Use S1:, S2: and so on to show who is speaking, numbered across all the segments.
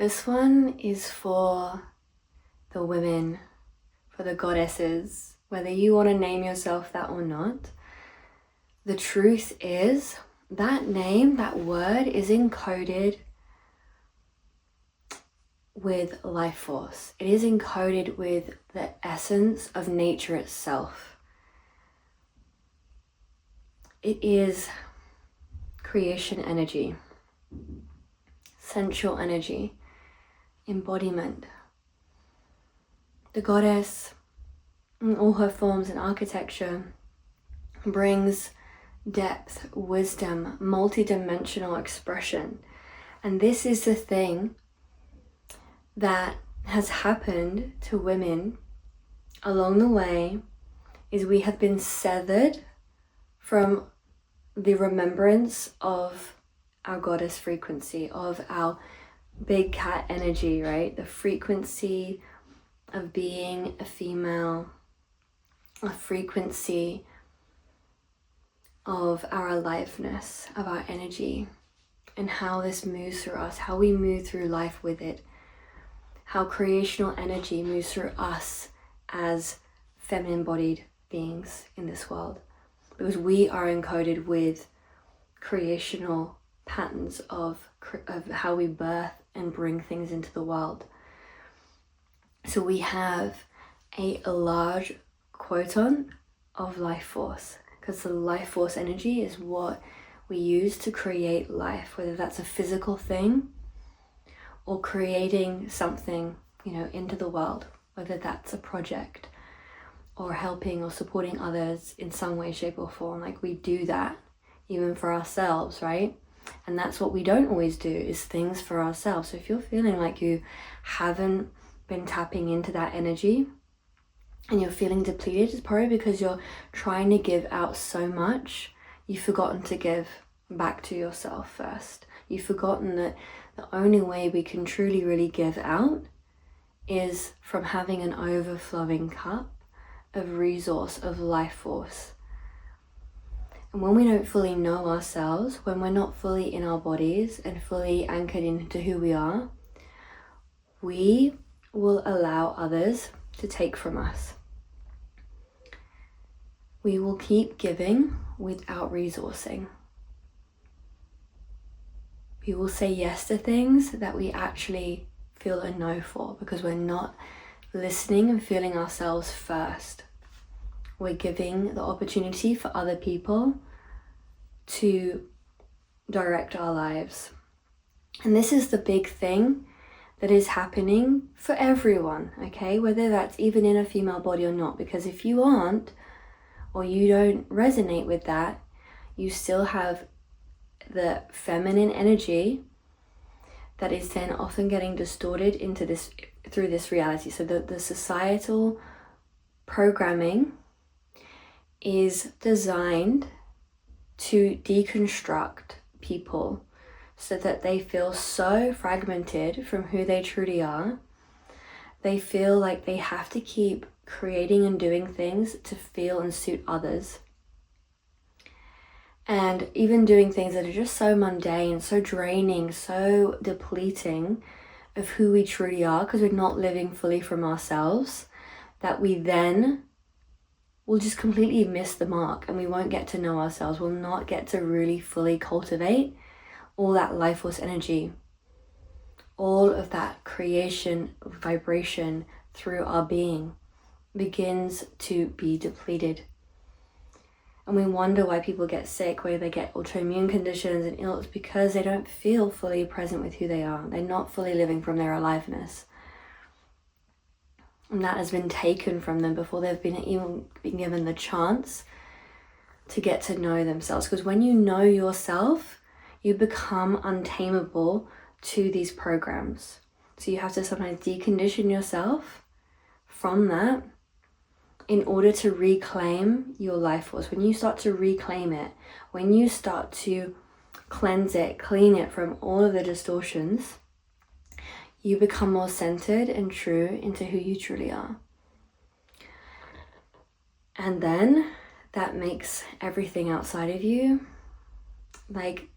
S1: This one is for the women, for the goddesses, whether you want to name yourself that or not. The truth is that name, that word is encoded with life force. It is encoded with the essence of nature itself. It is creation energy, sensual energy, embodiment. The goddess, in all her forms and architecture, brings depth, wisdom, multi-dimensional expression. And this is the thing that has happened to women along the way, is we have been severed from the remembrance of our goddess frequency, of our big cat energy, right? The frequency of being a female, a frequency of our aliveness, of our energy, and how this moves through us, how we move through life with it, how creational energy moves through us as feminine embodied beings in this world. Because we are encoded with creational patterns of how we birth and bring things into the world. So we have a large quotient of life force, because the life force energy is what we use to create life, whether that's a physical thing or creating something, into the world, whether that's a project or helping or supporting others in some way, shape or form. Like, we do that even for ourselves, right? And that's what we don't always do, is things for ourselves. So if you're feeling like you haven't been tapping into that energy and you're feeling depleted, it's probably because you're trying to give out so much, you've forgotten to give back to yourself first. You've forgotten that the only way we can truly, really give out is from having an overflowing cup of resource, of life force. And when we don't fully know ourselves, when we're not fully in our bodies and fully anchored into who we are, we will allow others to take from us. We will keep giving without resourcing. We will say yes to things that we actually feel a no for, because we're not listening and feeling ourselves first. We're giving the opportunity for other people to direct our lives. And this is the big thing that is happening for everyone, okay? Whether that's even in a female body or not, because if you aren't, or you don't resonate with that, you still have the feminine energy that is then often getting distorted into this, through this reality. So the societal programming is designed to deconstruct people so that they feel so fragmented from who they truly are. They feel like they have to keep creating and doing things to feel and suit others. And even doing things that are just so mundane, so draining, so depleting of who we truly are, because we're not living fully from ourselves, that we then will just completely miss the mark and we won't get to know ourselves. We'll not get to really fully cultivate all that life force energy, all of that creation vibration through our being begins to be depleted. And we wonder why people get sick, why they get autoimmune conditions and ills, because they don't feel fully present with who they are. They're not fully living from their aliveness. And that has been taken from them before they've even been given the chance to get to know themselves. Because when you know yourself, you become untamable to these programs. So you have to sometimes decondition yourself from that in order to reclaim your life force. When you start to reclaim it, when you start to cleanse it, clean it from all of the distortions, you become more centered and true into who you truly are. And then that makes everything outside of you like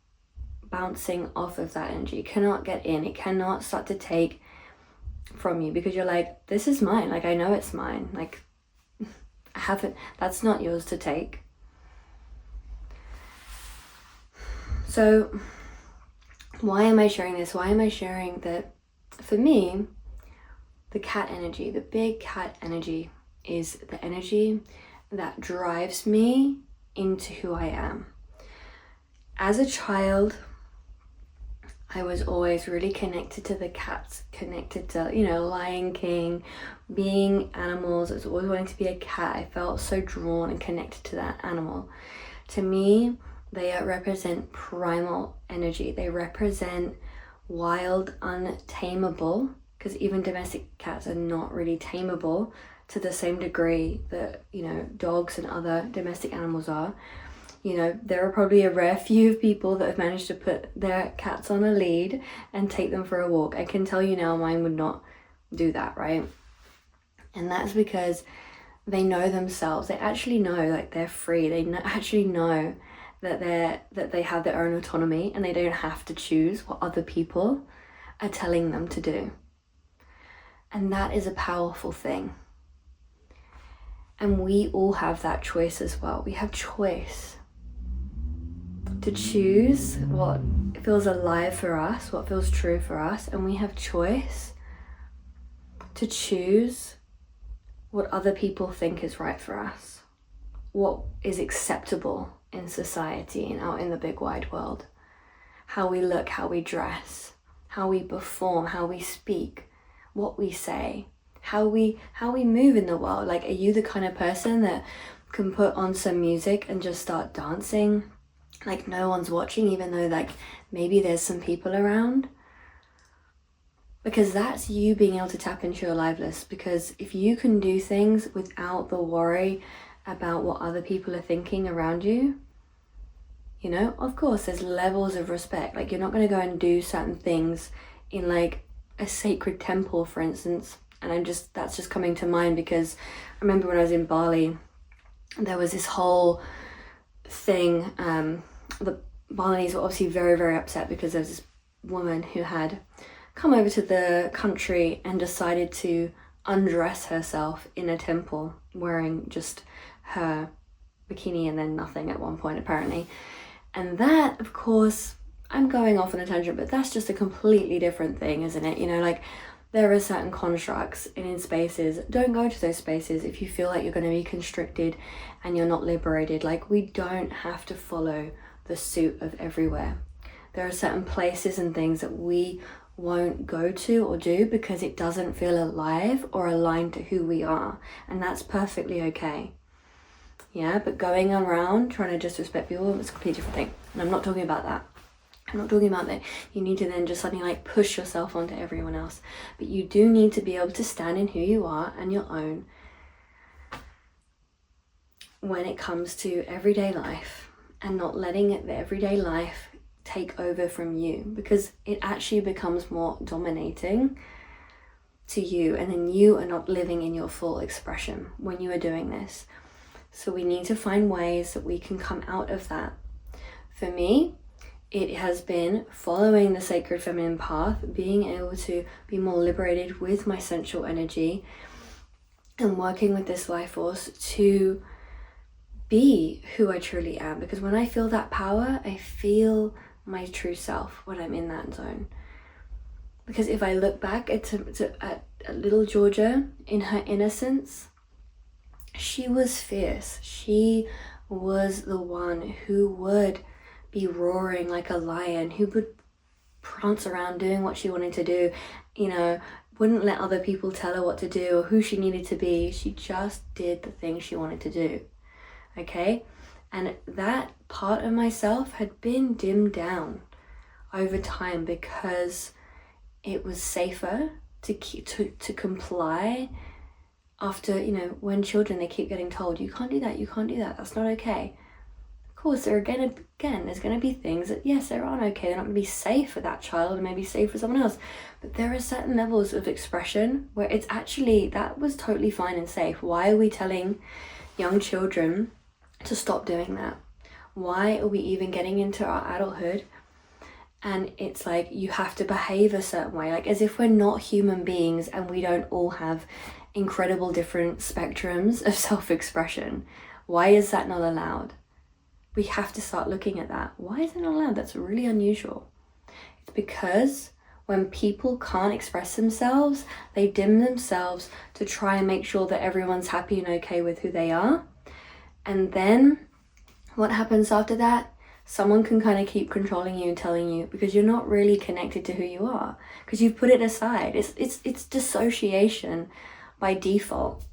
S1: bouncing off of that energy. It cannot get in. It cannot start to take from you, because you're like, this is mine. Like, I know it's mine. Like, I haven't, that's not yours to take. So why am I sharing this? Why am I sharing that? For me, the cat energy, the big cat energy, is the energy that drives me into who I am. As a child, I was always really connected to the cats, connected to, Lion King, being animals. I was always wanting to be a cat. I felt so drawn and connected to that animal. To me, they represent primal energy. They represent wild, untamable, because even domestic cats are not really tameable to the same degree that, dogs and other domestic animals are. There are probably a rare few of people that have managed to put their cats on a lead and take them for a walk. I can tell you now, mine would not do that, right? And that's because they know themselves. They actually know, like, they're free. They actually know that they have their own autonomy, and they don't have to choose what other people are telling them to do. And that is a powerful thing. And we all have that choice as well. We have choice to choose what feels alive for us, what feels true for us, and we have choice to choose what other people think is right for us, what is acceptable in society and out in the big wide world, how we look, how we dress, how we perform, how we speak, what we say, how we move in the world. Like, are you the kind of person that can put on some music and just start dancing like no one's watching, even though, like, maybe there's some people around? Because that's you being able to tap into your aliveness. Because if you can do things without the worry about what other people are thinking around you, of course there's levels of respect. Like, you're not going to go and do certain things in, like, a sacred temple, for instance. And that's just coming to mind because I remember when I was in Bali, there was this whole thing. The Balinese were obviously very, very upset because there was this woman who had come over to the country and decided to undress herself in a temple, wearing just her bikini and then nothing at one point, apparently. And that, of course, I'm going off on a tangent, but that's just a completely different thing, isn't it? Like, there are certain constructs in spaces. Don't go to those spaces if you feel like you're going to be constricted and you're not liberated. Like, we don't have to follow the suit of everywhere. There are certain places and things that we won't go to or do because it doesn't feel alive or aligned to who we are, and that's perfectly okay. Yeah, but going around trying to disrespect people is a completely different thing, and I'm not talking about that. I'm not talking about that you need to then just suddenly, like, push yourself onto everyone else, but you do need to be able to stand in who you are and your own when it comes to everyday life, and not letting the everyday life take over from you, because it actually becomes more dominating to you, and then you are not living in your full expression when you are doing this. So we need to find ways that we can come out of that. For me, it has been following the sacred feminine path, being able to be more liberated with my sensual energy, and working with this life force to be who I truly am. Because when I feel that power, I feel my true self when I'm in that zone. Because if I look back at little Georgia in her innocence, she was fierce. She was the one who would be roaring like a lion, who would prance around doing what she wanted to do, wouldn't let other people tell her what to do or who she needed to be. She just did the thing she wanted to do. Okay? And that part of myself had been dimmed down over time because it was safer to comply after, when children, they keep getting told, you can't do that, that's not okay. Of course, there's going to be things that, yes, they aren't okay. They're not going to be safe for that child and maybe safe for someone else. But there are certain levels of expression where it's actually, that was totally fine and safe. Why are we telling young children to stop doing that? Why are we even getting into our adulthood And it's like you have to behave a certain way, like as if we're not human beings and we don't all have incredible different spectrums of self-expression. Why is that not allowed? We have to start looking at that. Why is it not allowed? That's really unusual. It's because when people can't express themselves, they dim themselves to try and make sure that everyone's happy and okay with who they are. And then what happens after that? Someone can kind of keep controlling you and telling you, because you're not really connected to who you are, because you've put it aside. It's dissociation by default.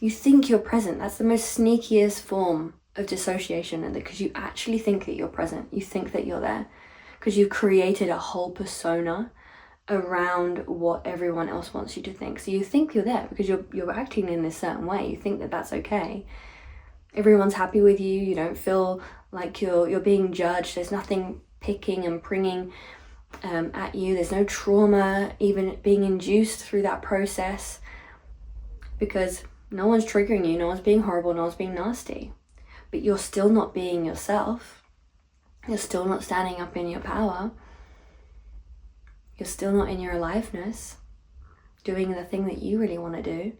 S1: You think you're present. That's the most sneakiest form of dissociation, and because you actually think that you're present. You think that you're there because you've created a whole persona around what everyone else wants you to think. So you think you're there because you're acting in this certain way. You think that that's okay. Everyone's happy with you. You don't feel like you're being judged. There's nothing picking and pringing at you. There's no trauma even being induced through that process, because no one's triggering you, no one's being horrible, no one's being nasty. But you're still not being yourself. You're still not standing up in your power. You're still not in your aliveness, doing the thing that you really want to do.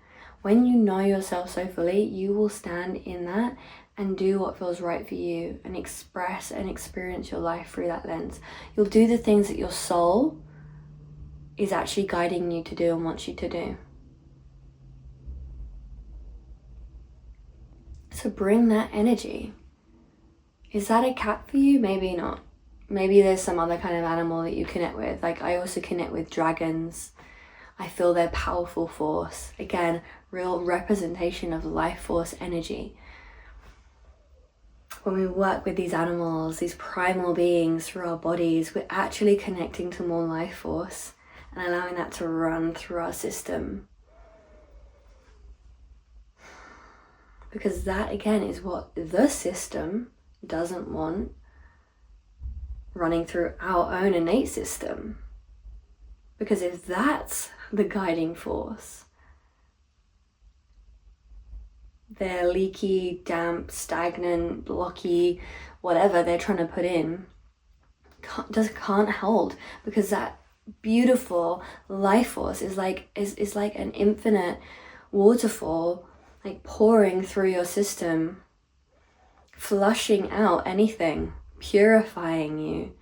S1: When you know yourself so fully, you will stand in that and do what feels right for you and express and experience your life through that lens. You'll do the things that your soul is actually guiding you to do and wants you to do. So bring that energy. Is that a cat for you? Maybe not. Maybe there's some other kind of animal that you connect with. Like I also connect with dragons. I feel their powerful force. Again, real representation of life force energy. When we work with these animals, these primal beings through our bodies, we're actually connecting to more life force and allowing that to run through our system. Because that, again, is what the system doesn't want running through our own innate system. Because if that's the guiding force, their leaky, damp, stagnant, blocky, whatever they're trying to put in, can't hold, because that beautiful life force is like an infinite waterfall, like pouring through your system, flushing out anything, purifying you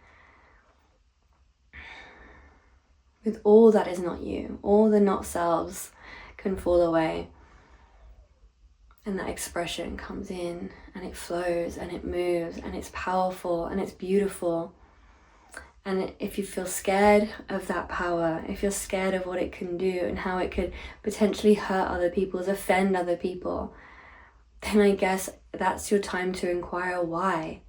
S1: with all that is not you. All the not selves can fall away, and that expression comes in and it flows and it moves and it's powerful and it's beautiful. And if you feel scared of that power, if you're scared of what it can do and how it could potentially hurt other people, offend other people, then I guess that's your time to inquire why.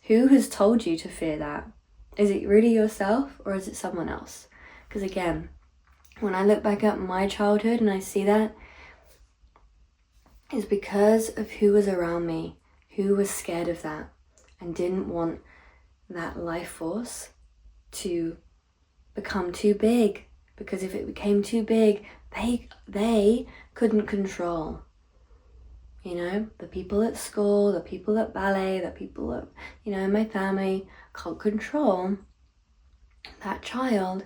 S1: Who has told you to fear that? Is it really yourself or is it someone else? Because again, when I look back at my childhood and I see that, it's because of who was around me, who was scared of that and didn't want that life force to become too big, because if it became too big, they couldn't control. You know, the people at school, the people at ballet, the people at, my family can't control that child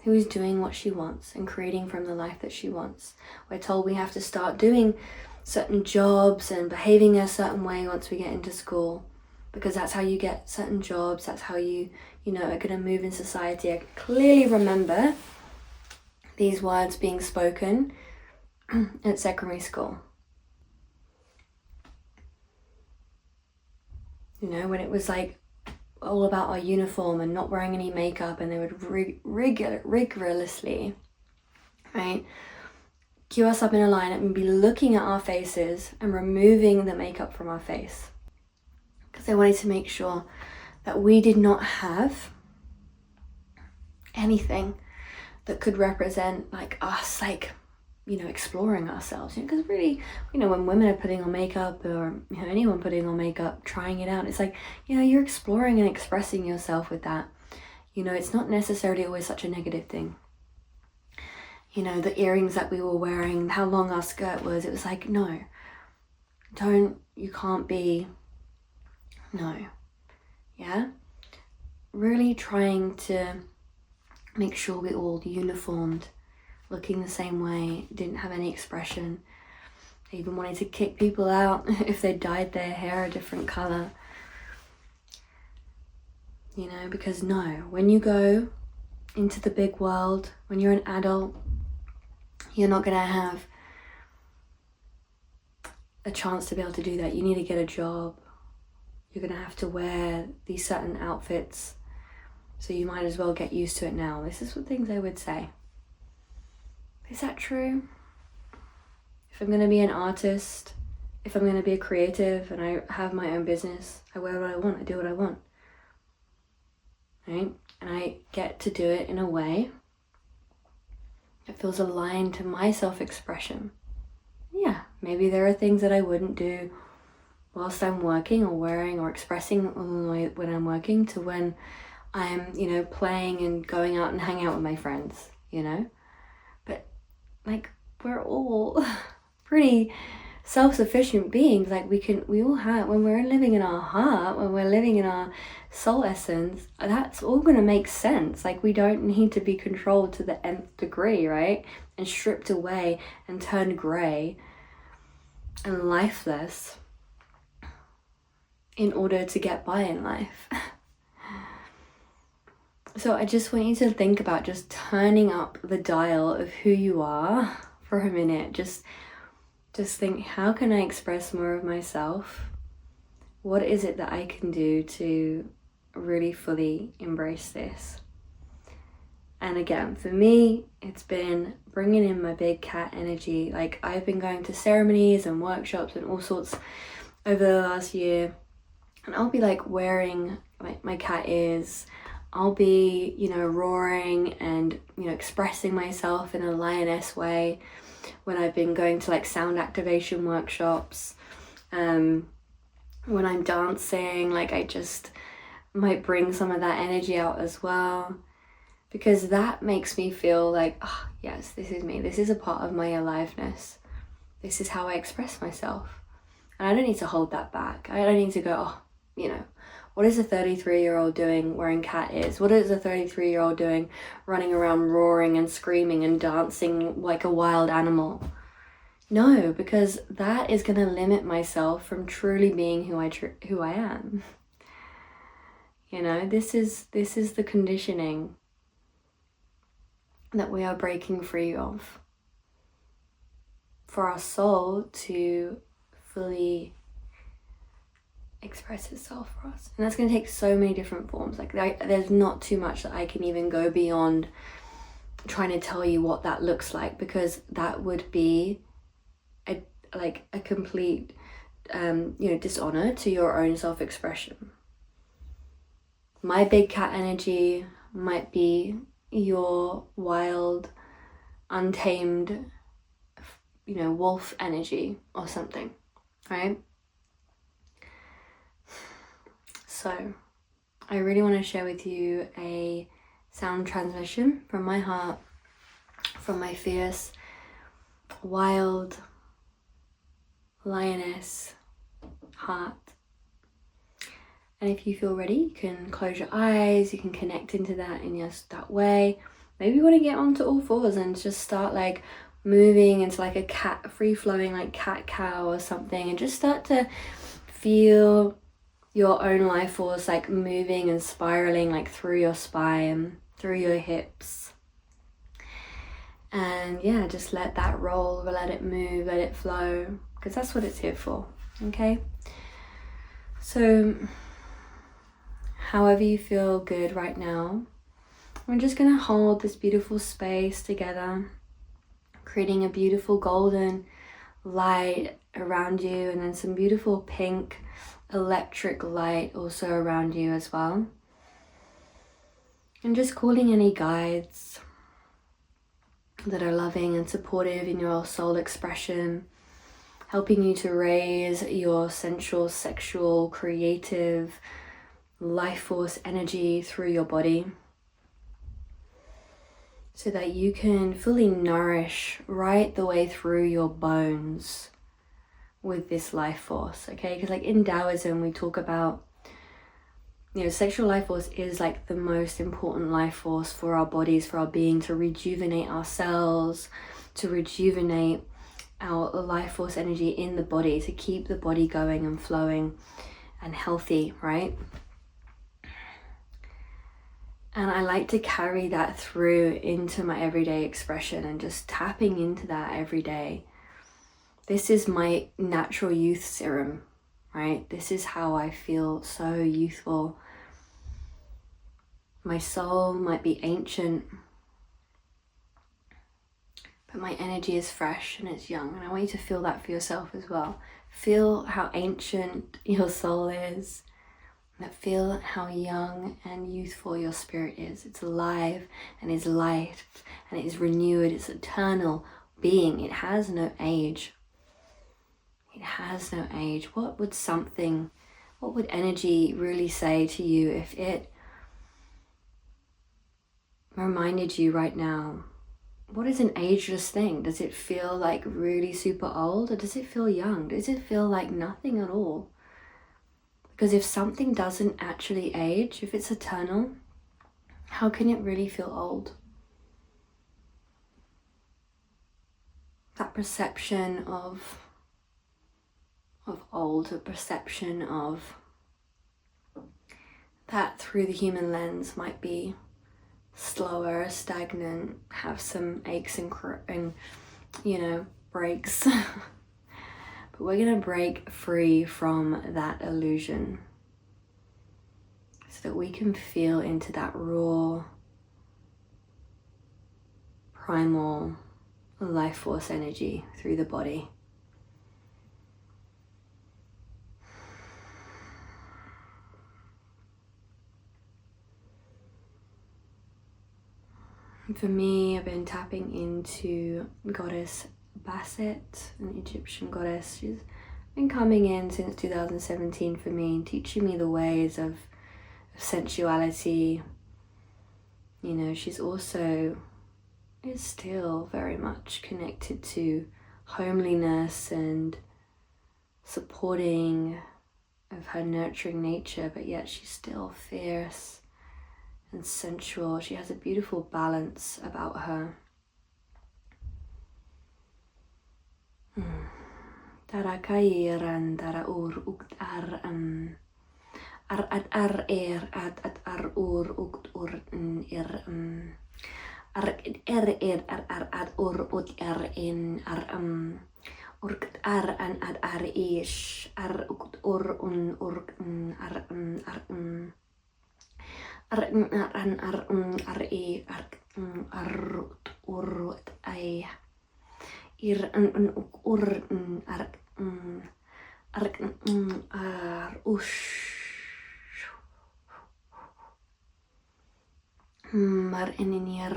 S1: who is doing what she wants and creating from the life that she wants. We're told we have to start doing certain jobs and behaving a certain way once we get into school, because that's how you get certain jobs, that's how you are going to move in society. I clearly remember these words being spoken at secondary school. When it was like all about our uniform and not wearing any makeup, and they would rigorously, right, queue us up in a line and be looking at our faces and removing the makeup from our face, because they wanted to make sure that we did not have anything that could represent like us, like, exploring ourselves. Because really, when women are putting on makeup, or anyone putting on makeup, trying it out, it's like, you're exploring and expressing yourself with that. It's not necessarily always such a negative thing. The earrings that we were wearing, how long our skirt was, it was like, no, you can't be, no. Yeah? really trying to make sure we're all uniformed, looking the same way, didn't have any expression. I even wanted to kick people out if they dyed their hair a different color. You know, because no, when you go into the big world, when you're an adult, you're not gonna have a chance to be able to do that. You need to get a job. You're gonna have to wear these certain outfits, so you might as well get used to it now. This is what things I would say. Is that true? If I'm gonna be an artist, if I'm gonna be a creative and I have my own business, I wear what I want, I do what I want. Right? And I get to do it in a way that feels aligned to my self-expression. Yeah, maybe there are things that I wouldn't do whilst I'm working or wearing or expressing when I'm working to when I'm, you know, playing and going out and hanging out with my friends, you know? But like, we're all pretty self-sufficient beings. Like we all have, when we're living in our heart, when we're living in our soul essence, that's all gonna make sense. Like we don't need to be controlled to the nth degree, right? And stripped away and turned gray and lifeless in order to get by in life. So I just want you to think about just turning up the dial of who you are for a minute. Just think, how can I express more of myself? What is it that I can do to really fully embrace this? And again, for me, it's been bringing in my big cat energy. Like I've been going to ceremonies and workshops and all sorts over the last year. And I'll be like wearing my cat ears. I'll be, you know, roaring and, you know, expressing myself in a lioness way when I've been going to like sound activation workshops. When I'm dancing, like I just might bring some of that energy out as well, because that makes me feel like, oh yes, this is me. This is a part of my aliveness. This is how I express myself. And I don't need to hold that back. I don't need to go, oh, you know, what is a 33-year-old doing wearing cat ears? What is a 33-year-old doing running around roaring and screaming and dancing like a wild animal? No, because that is going to limit myself from truly being who I am. You know, this is the conditioning that we are breaking free of for our soul to fully express itself for us. And that's going to take so many different forms. Like there's not too much that I can even go beyond trying to tell you what that looks like, because that would be a complete dishonor to your own self-expression. My big cat energy might be your wild, untamed, wolf energy or something, right? So I really want to share with you a sound transmission from my heart, from my fierce, wild lioness heart. And if you feel ready, you can close your eyes, you can connect into that in just that way. Maybe you want to get onto all fours and just start like moving into like a cat, free-flowing like cat-cow or something, and just start to feel your own life force like moving and spiraling like through your spine, through your hips. And yeah, just let that roll, let it move, let it flow, because that's what it's here for, okay? So however you feel good right now, we're just going to hold this beautiful space together, creating a beautiful golden light around you, and then some beautiful pink electric light also around you as well. And just calling any guides that are loving and supportive in your soul expression, helping you to raise your sensual, sexual, creative, life force energy through your body, so that you can fully nourish right the way through your bones with this life force, okay? Because like in Taoism, we talk about You know, sexual life force is like the most important life force for our bodies, for our being, to rejuvenate our cells, to rejuvenate our life force energy in the body, to keep the body going and flowing and healthy, right? And I like to carry that through into my everyday expression and just tapping into that every day. This is my natural youth serum, right? This is how I feel so youthful. My soul might be ancient, but my energy is fresh and it's young. And I want you to feel that for yourself as well. Feel how ancient your soul is. But feel how young and youthful your spirit is. It's alive and is light and it is renewed. It's eternal being. It has no age. It has no age. What would energy really say to you if it reminded you right now, what is an ageless thing? Does it feel like really super old, or does it feel young? Does it feel like nothing at all? Because if something doesn't actually age, if it's eternal, how can it really feel old? That perception of old, a perception of that through the human lens might be slower, stagnant, have some aches and breaks. But we're going to break free from that illusion so that we can feel into that raw, primal life force energy through the body. For me, I've been tapping into Goddess Basset, an Egyptian goddess. She's been coming in since 2017 for me, teaching me the ways of sensuality. You know, she's also is still very much connected to homeliness and supporting of her nurturing nature, but yet she's still fierce and sensual. She has a beautiful balance about her. Tara kairan tara ur ukt ar ad ur ukt ur ar ad ur ut in urkt ar an ad ish ar ukt ur ay ir mar inir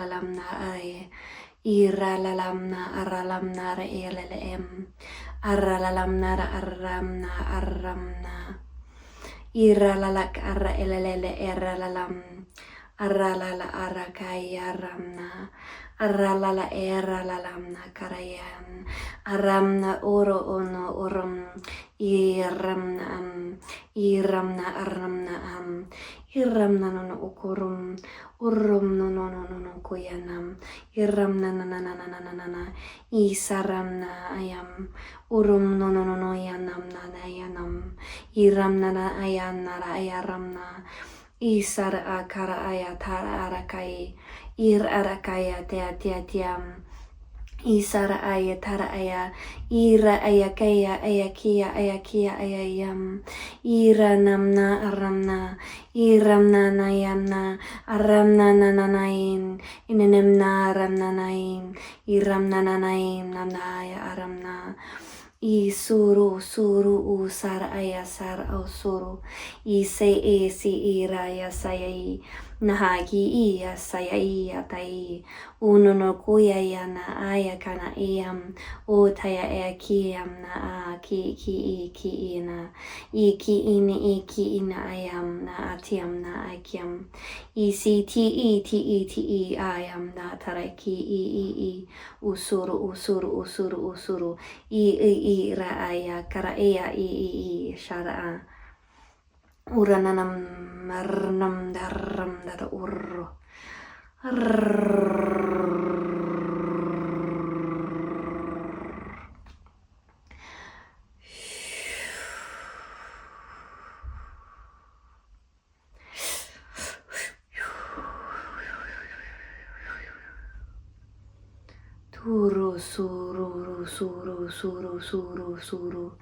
S1: alamna ay ira lalamna aralamna elelem aralamna aramna ira lalak ara elele eralalam aralala arakayaramna aralala eralalamna karayan aramna oro ono orum iramna aramna iramna no ukurum urum no kuyanam iramna na isaramna ayam urum no yanam yanam iramna ayanara ayaramna isar akara ayatara arakai ir arakaya tiam isara ayatara aya ira ayakaya ayakia ayayam ira namna aramna iramna nayamna aramna nananain inenemna aramna nain iramna nanain nanaya aramna I suru suru u sar aya sar o suru. I se e si I raya sayai. Nahagi I sayai atai. Uno no kuya ya na aya kana iam. O taya e kiam na a ki I na. I ki ini I ki ina ayam na atiam na akiam. I si ti ayam na taraki I. Usuru usuru usuru usuru. I ra'aya kara'aya I shara'a urananam marnam darram dar urru Turu suru suru suru suru suru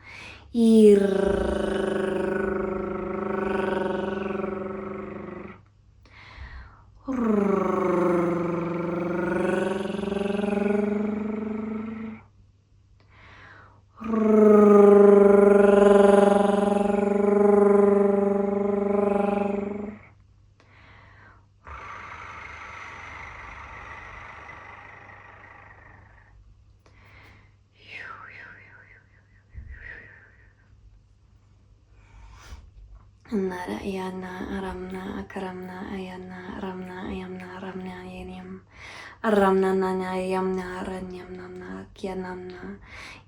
S1: Nara ayana aramna akaramna ayana aramna ayamna aramna ayaniam aramna nana ayamna aranyam namna kyanamna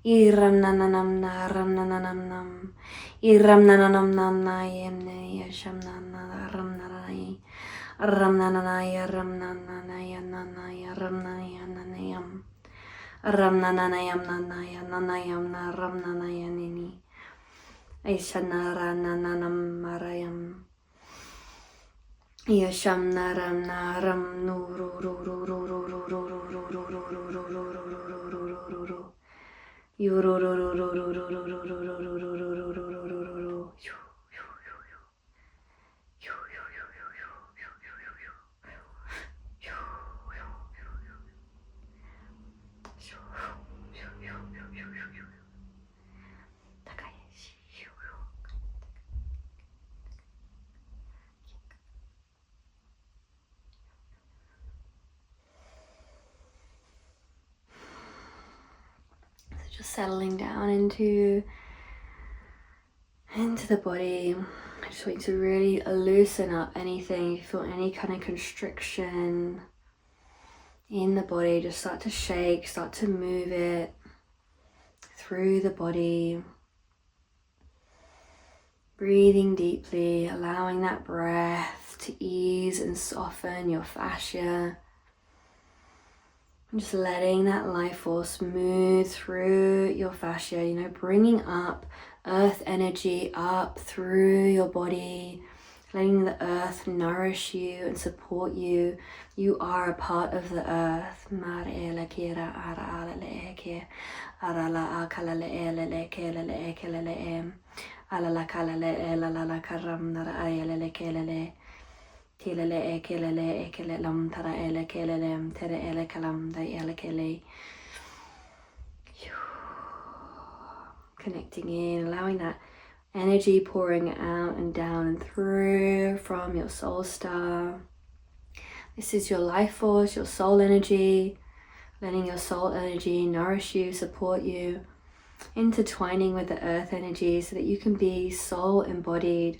S1: iramna nanamna aramna nanamnam iramna nanamnamna ayamna yashamna aramna rai aramna nanaya aramna nanaya nanaya aramna yanayam aramna nanayam nanaya nanayam aramna nayanini Aishanara nananam marayam Yasham naram naram nuru ruru ruru ruru ruru ruru ruru Just settling down into the body. I just want you to really loosen up anything. If you feel any kind of constriction in the body, just start to shake, start to move it through the body. Breathing deeply, allowing that breath to ease and soften your fascia. Just letting that life force move through your fascia, bringing up earth energy up through your body, letting the earth nourish you and support you. You are a part of the earth. Tilele ekelele ekele lam tara ele kelele tere ele kalam da ele kele. Connecting in, allowing that energy pouring out and down and through from your soul star. This is your life force, your soul energy. Letting your soul energy nourish you, support you. Intertwining with the earth energy so that you can be soul embodied.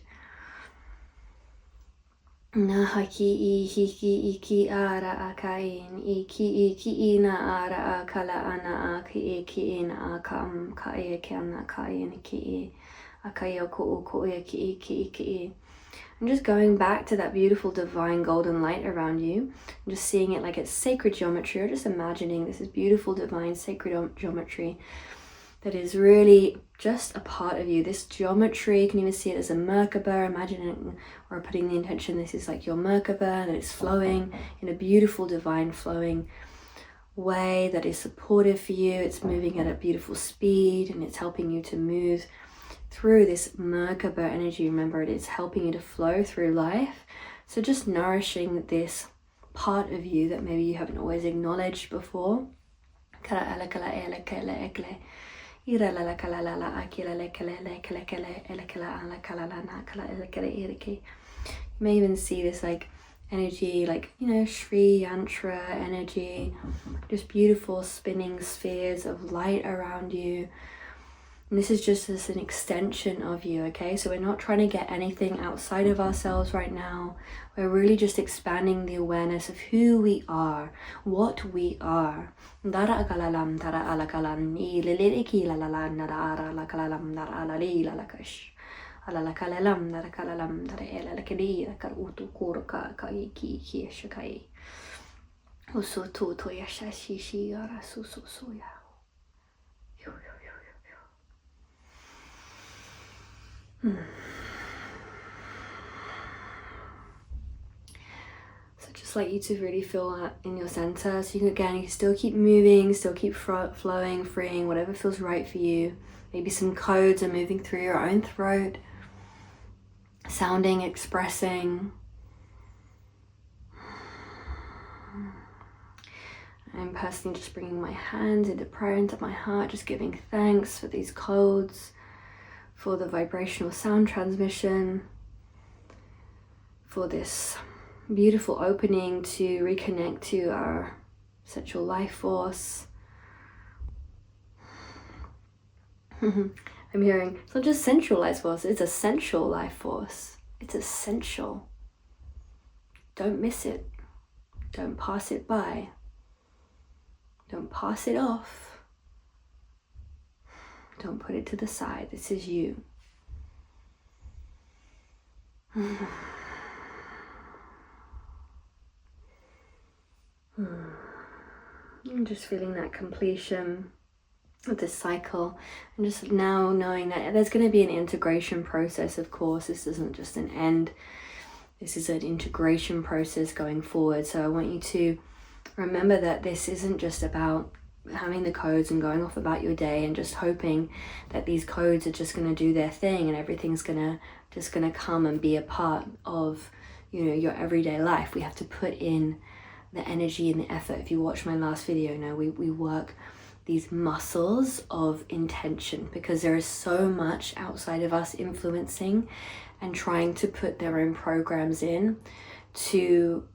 S1: Nahaki hiki iki ara akain iki na ara akala ana aki na akam kai kana kai ki akayo ko ki. I'm just going back to that beautiful divine golden light around you. I'm just seeing it like it's sacred geometry, or just imagining this is beautiful divine sacred geometry that is really just a part of you. This geometry, you can even see it as a Merkaba, imagining or putting the intention, this is like your Merkaba, and it's flowing in a beautiful divine flowing way that is supportive for you. It's moving at a beautiful speed and it's helping you to move through this Merkaba energy. Remember, it is helping you to flow through life. So just nourishing this part of you that maybe you haven't always acknowledged before. You may even see this like energy, like, you know, Shri Yantra energy, just beautiful spinning spheres of light around you. And this is just as an extension of you, okay? So we're not trying to get anything outside of ourselves right now. We're really just expanding the awareness of who we are, what we are. So just like you to really feel that in your center. So you can still keep moving, still keep flowing, freeing, whatever feels right for you. Maybe some codes are moving through your own throat, sounding, expressing. I'm personally just bringing my hands into prayer into my heart, just giving thanks for these codes, for the vibrational sound transmission, for this beautiful opening to reconnect to our sensual life force. I'm hearing it's not just sensual life force, it's a sensual life force. It's essential. Don't miss it. Don't pass it by. Don't pass it off. Don't put it to the side. This is you. I'm just feeling that completion of this cycle, and just now knowing that there's going to be an integration process. Of course, this isn't just an end. This is an integration process going forward. So I want you to remember that this isn't just about having the codes and going off about your day and just hoping that these codes are just going to do their thing and everything's gonna come and be a part of, you know, your everyday life. We have to put in the energy and the effort. If you watch my last video, you know, we work these muscles of intention, because there is so much outside of us influencing and trying to put their own programs in to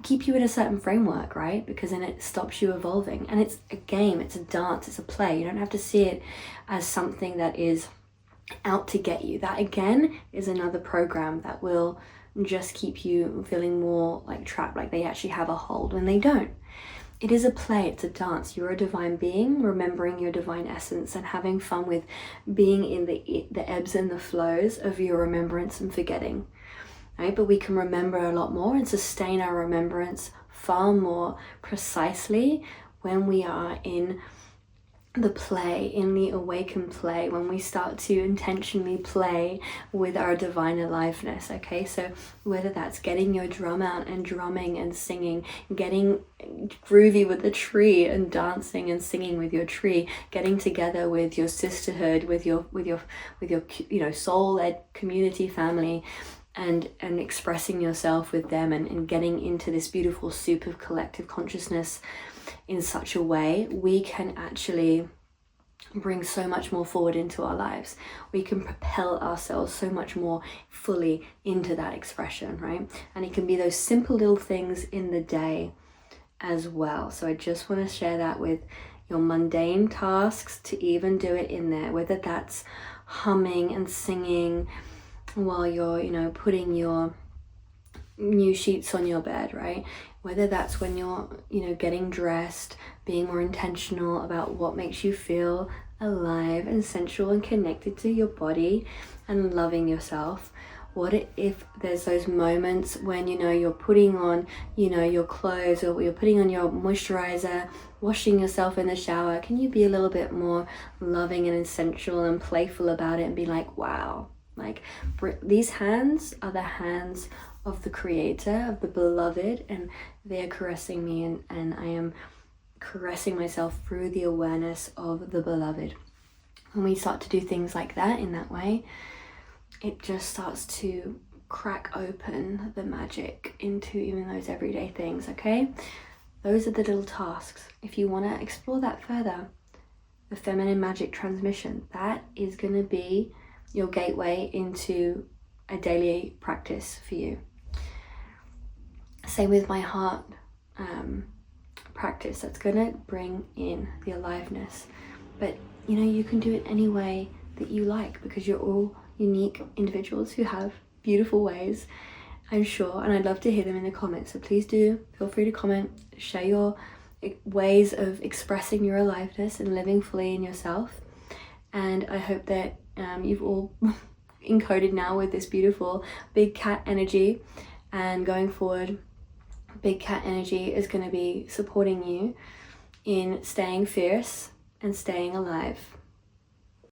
S1: keep you in a certain framework, right? Because then it stops you evolving. And it's a game, it's a dance, it's a play. You don't have to see it as something that is out to get you. That again is another program that will just keep you feeling more like trapped, like they actually have a hold when they don't. It is a play, it's a dance. You're a divine being, remembering your divine essence and having fun with being in the ebbs and the flows of your remembrance and forgetting. Right? But we can remember a lot more and sustain our remembrance far more precisely when we are in the play, in the awakened play, when we start to intentionally play with our divine aliveness. Okay, so whether that's getting your drum out and drumming and singing, getting groovy with the tree and dancing and singing with your tree, getting together with your sisterhood, with your you know, soul-led community family, and expressing yourself with them, and getting into this beautiful soup of collective consciousness in such a way, we can actually bring so much more forward into our lives. We can propel ourselves so much more fully into that expression, right? And it can be those simple little things in the day as well. So I just want to share that with your mundane tasks, to even do it in there, whether that's humming and singing while you're, you know, putting your new sheets on your bed, right? Whether that's when you're, you know, getting dressed, being more intentional about what makes you feel alive and sensual and connected to your body and loving yourself. What if there's those moments when, you know, you're putting on, you know, your clothes, or you're putting on your moisturizer, washing yourself in the shower? Can you be a little bit more loving and sensual and playful about it and be like, wow, like these hands are the hands of the creator, of the beloved, and they're caressing me, and I am caressing myself through the awareness of the beloved. When we start to do things like that, in that way, it just starts to crack open the magic into even those everyday things, okay? Those are the little tasks. If you want to explore that further, the feminine magic transmission. That is going to be your gateway into a daily practice for you. Same with my heart practice. That's going to bring in the aliveness. But you know, you can do it any way that you like, because you're all unique individuals who have beautiful ways, I'm sure, and I'd love to hear them in the comments. So please do feel free to comment, share your ways of expressing your aliveness and living fully in yourself. And I hope that you've all encoded now with this beautiful big cat energy, and going forward, big cat energy is going to be supporting you in staying fierce and staying alive.